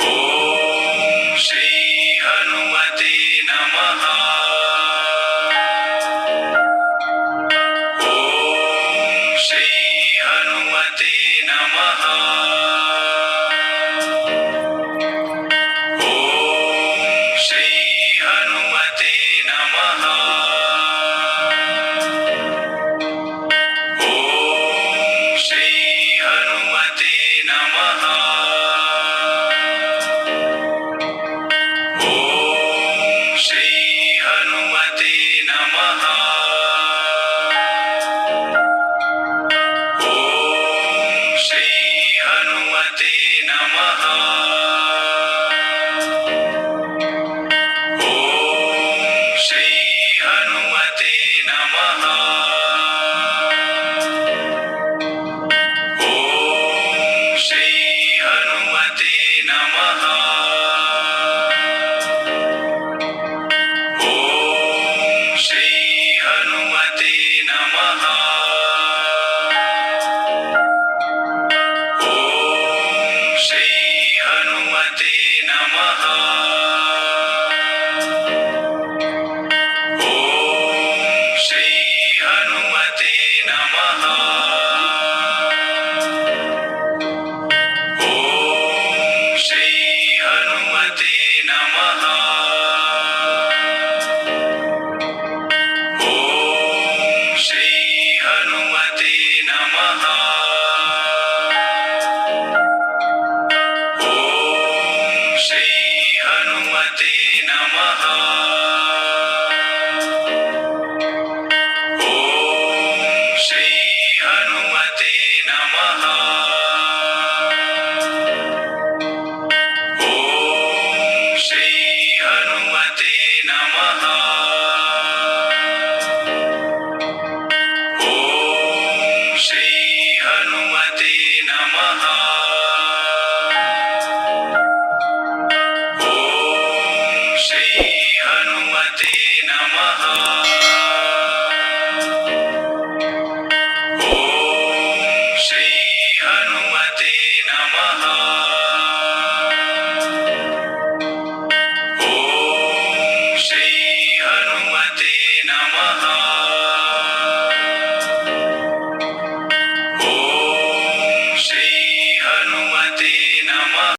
ಓಂ ಶ್ರೀ ಹನುಮತೆ ನಮಃ. ಓಂ ಶ್ರೀ ಹನುಮತೆ ನಮಃ. ಓಂ ಶ್ರೀ ಹನುಮತೆ ನಮಃ. ಓಂ ಶ್ರೀ ಹನುಮತೆ ನಮಃ. ಓಂ ಶ್ರೀ ಹನುಮತೆ ನಮಃ. ಓಂ ಶ್ರೀ ಹನುಮತೆ ನಮಃ. ಓಂ ಶ್ರೀ ಹನುಮತೆ ನಮಃ. ಓಂ ಶ್ರೀ ಹನುಮತೆ ನಮಃ. ಓಂ ಶ್ರೀ ಹನುಮತೆ ನಮಃ. ಓಂ ಶ್ರೀ ಹನುಮತೆ ನಮಃ. ಓಂ ಶ್ರೀ ಹನುಮತೆ ನಮಃ. ಓಂ ಶ್ರೀ ಹನುಮತೆ ನಮಃ. ಓಂ ಶ್ರೀ ಹನುಮತೆ ನಮಃ. ಓಂ ಶ್ರೀ ಹನುಮತೆ ನಮಃ. ಓಂ ಶ್ರೀ ಹನುಮತೆ ನಮಃ. ಓಂ ಶ್ರೀ ಹನುಮತೆ ನಮಃ. ಓಂ ಶ್ರೀ ಹನುಮತೆ ನಮಃ. ಓಂ ಶ್ರೀ ಹನುಮತೆ ನಮಃ.